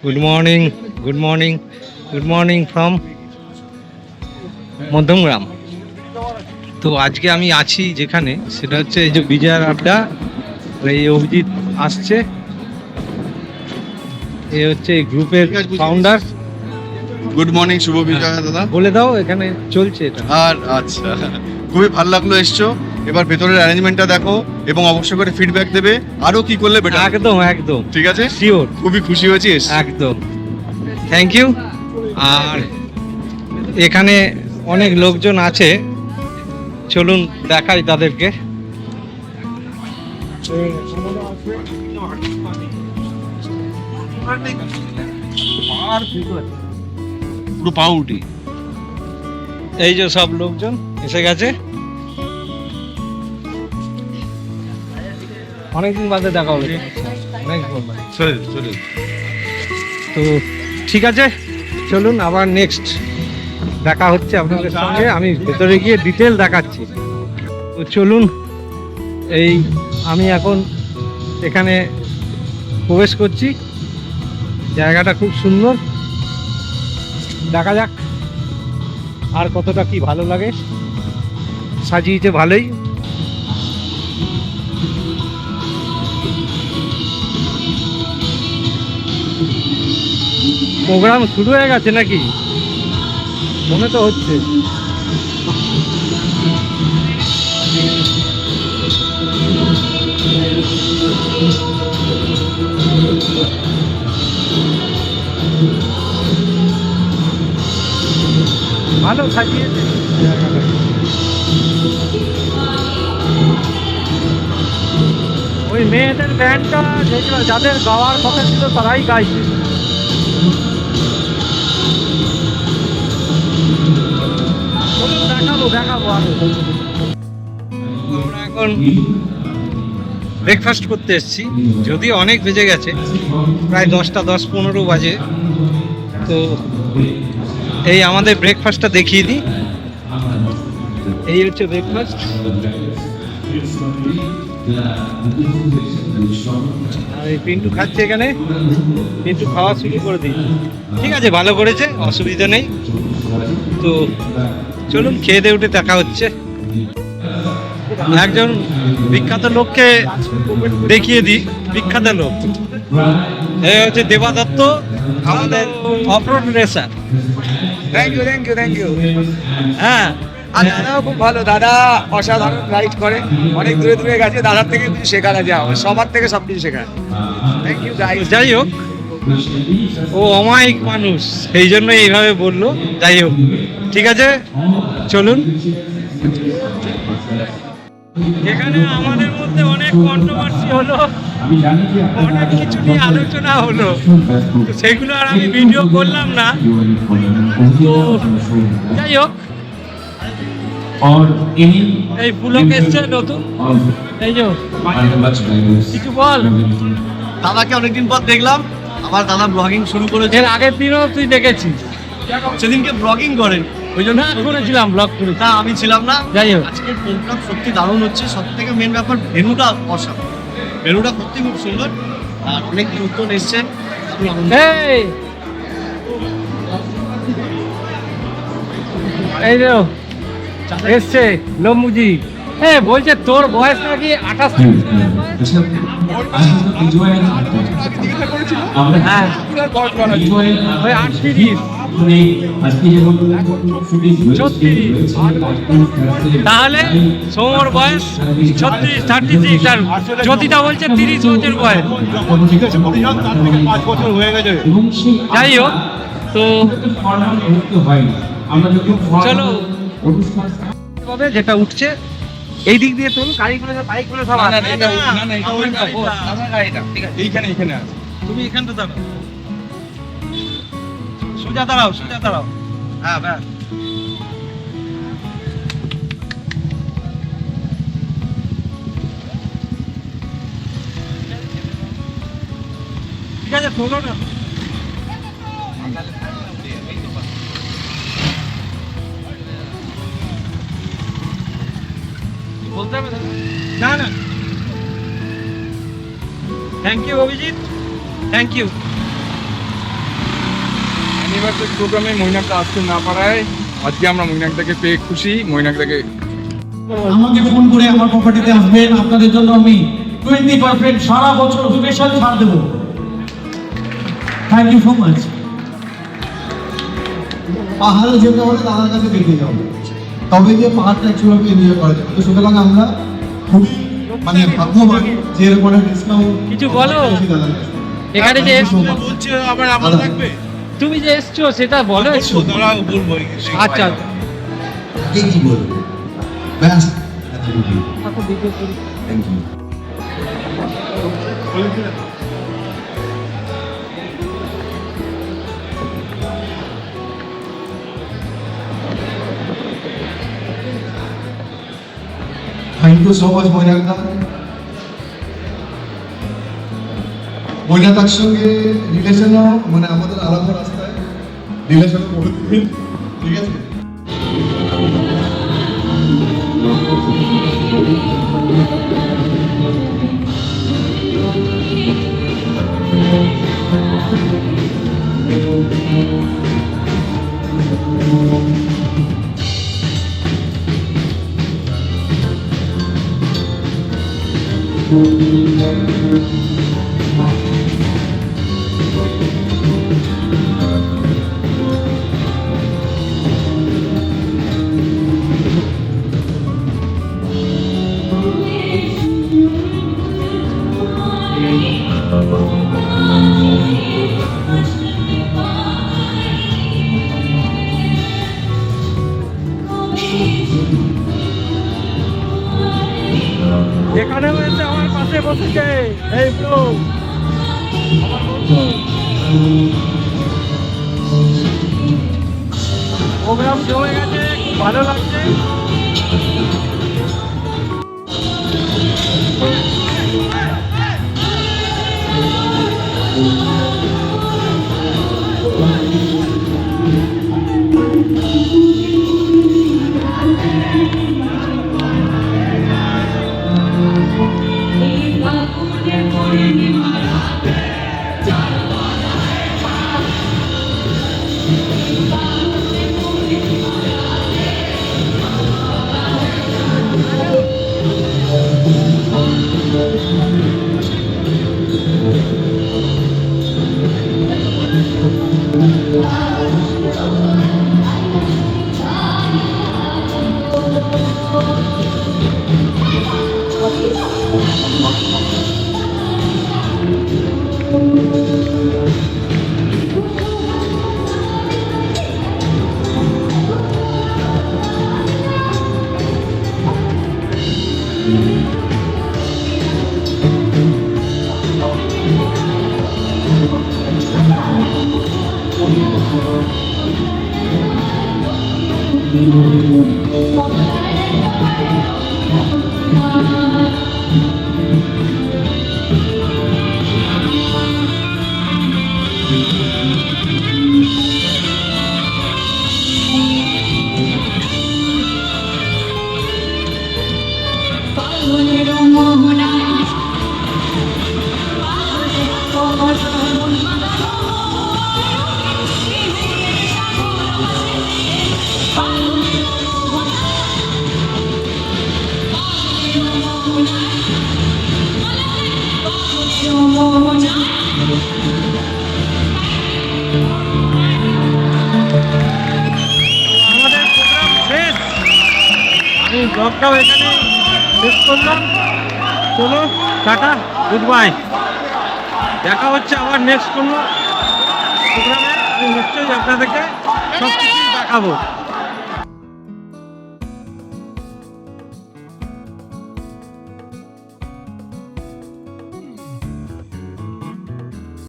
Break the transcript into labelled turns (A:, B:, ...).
A: Good morning, good morning, good morning from Madhyamgram. তো আজকে আমি আছি যেখানে, সেটা হচ্ছে এই যে বিজয়ার আড্ডা। এই অভিজিৎ আসছে, এ হচ্ছে এই গ্রুপের ফাউন্ডার।
B: গুড মর্নিং শুভ বিজয় দাদা।
A: বলে দাও এখানে চলছে এটা।
B: আর আচ্ছা, খুবই ভালো লাগলো এসছো। এবার ভেতরের অ্যারেঞ্জমেন্টটা দেখো এবং অবশ্যই করে ফিডব্যাক দেবে আরো কি করলে বেটার।
A: একদম একদম
B: ঠিক আছে,
A: শিওর,
B: খুবই খুশি হয়েছি।
A: একদম থ্যাংক ইউ। আর এখানে অনেক লোকজন আছে, চলুন দেখাই তাদেরকে।
B: পুরো পাউরুটি।
A: এই যে সব লোকজন এসে গেছে, অনেকদিন বাদে দেখা হলো, অনেকদিন বাদে। তো ঠিক আছে, চলুন আবার নেক্সট দেখা হচ্ছে আপনাদের সঙ্গে। আমি ভেতরে গিয়ে ডিটেল দেখাচ্ছি। তো চলুন, এই আমি এখন এখানে প্রবেশ করছি। জায়গাটা খুব সুন্দর, দেখা যাক আর কতটা কি ভালো লাগে। সাজিয়েছে ভালোই। প্রোগ্রাম শুরু হয়ে গেছে নাকি মনে তো হচ্ছে। ভালো সাজিয়েছে জায়গাটা। ওই মেয়েদের ব্যান্ডটা যেগুলো যাদের গাওয়ার কথা ছিল তারাই গাইছে। দেখাবো আরো। আমরা এখন ব্রেকফাস্ট করতে এসেছি, যদিও অনেক বেজে গেছে, প্রায় 10টা 10-15 বাজে। তো এই আমাদের ব্রেকফাস্টটা দেখিয়ে দিই। এই হচ্ছে ব্রেকফাস্ট। আর এই পিন্টু খাচ্ছে এখানে, পিন্টু খাওয়া শুরু করে দিই। ঠিক আছে, ভালো করেছে, অসুবিধা নেই। তো চলুন খেয়ে দিয়ে উঠে দেখা হচ্ছে। একজন বিখ্যাত লোককে দেখিয়ে দিই, বিখ্যাত লোক এই হচ্ছে দেবা দত্ত, আমাদের offroad racer.
C: Thank you thank you thank you.
A: হ্যাঁ,
C: আর দাদাও খুব ভালো, দাদা অসাধারণ রাইড করে, অনেক দূরে দূরে গেছে, দাদার থেকে কিছু শেখার আছে, আমার সবার থেকে সব কিছু শেখার। Thank you guys.
A: যাই হোক, ও অমায়িক মানুষ, সেই জন্য এইভাবে বললো। যাই হোক, ঠিক আছে, চলুন। এখানে আমাদের মধ্যে অনেক কন্ট্রোভার্সি হলো, অনেক কিছু নিয়ে আলোচনা হলো, তো সেগুলো আর আমি ভিডিও করলাম না। তো যাই হোক, এই পুলক এসছে নতুন, এই যে কিছু বল।
B: দাদাকে অনেকদিন পর দেখলাম, আমার দাদা ব্লগিং শুরু করেছে।
A: এর আগের দিনও তুই দেখেছিস,
B: সেদিনকে ব্লগিং করেন, ওই জন্য
A: করেছিলাম ব্লগ করে।
B: না আমি ছিলাম না।
A: যাই হোক,
B: আজকের প্রোগ্রাম সত্যি দারুণ হচ্ছে। সব থেকে মেন ব্যাপার ভেনুটা অসাধারণ, ভেনুটা সত্যি খুব সুন্দর। আর অনেক লোকজন এসছে।
A: এই এই রে এসছে লম্বুজি। বলছে তোর বয়স নাকি 28। হ্যাঁ, ওই 38 তাহলে সোমর বয়স 36 আর জ্যোতিটা বলছে 30 বছর বয়স। যাই হোক, তো চলো যেটা উঠছে এই দিক দিয়ে তোল, গাড়িগুলো বাইকগুলো সব
B: এইখানে আছে।
A: তুমি এখানটা দাঁড়াও, সোজা দাঁড়াও, সোজা দাঁড়াও। হ্যাঁ ব্যাস, ঠিক আছে, তোলো না। বলতে হবে না, না। Thank you Abhijit, thank you.
D: Anniversary প্রোগ্রামে মৈনাকদা আসতে না পারায় আজকে আমরা মৈনাকদাকে পেয়ে খুশি। মৈনাকদাকে
E: আমাকে ফোন করে আমার প্রপার্টিতে আসবেন, আপনাদের জন্য আমি 20% সারা বছর স্পেশাল ছাড় দেবো। Thank you so much.
F: পাহাড়ে যেতে হলে দাদার কাছে দেখে যাবো, তবে যে পাহাড়টা অ্যাকচুয়ালি এনজয় করা যাবে। তো সুতরাং আমরা খুবই মানে ভাগ্যবান যে এরকম একটা ডিসকাউন্ট
A: কিছু বলো। এখানে যে
B: বলছে আবার আমার থাকবে।
A: তুমি যে এসছো সেটা বলো একটু।
B: দাঁড়াও বলবো।
A: আচ্ছা
F: কে কি বলবে ব্যাস এতটুকুই। Thank you. Thank you so much মৈনাকদা। মৈনাকদার সঙ্গে রিলেশনও মানে আমাদের আলাদা রাস্তায় রিলেশন করে দিবেন, ঠিক আছে?
A: এখানে হয়েছে আমার পাশে বসেছে এই ব্রো প্রোগ্রাম জমে গেছে, খুব ভালো লাগছে। আমাদের প্রোগ্রাম শেষ, আমি ব্লগটাও এখানে শেষ করলাম। চলো টাটা, গুড বাই। দেখা হচ্ছে আবার নেক্সট কোনো প্রোগ্রামে। আমি নিশ্চয়ই আপনাদেরকে সব কিছুই দেখাবো।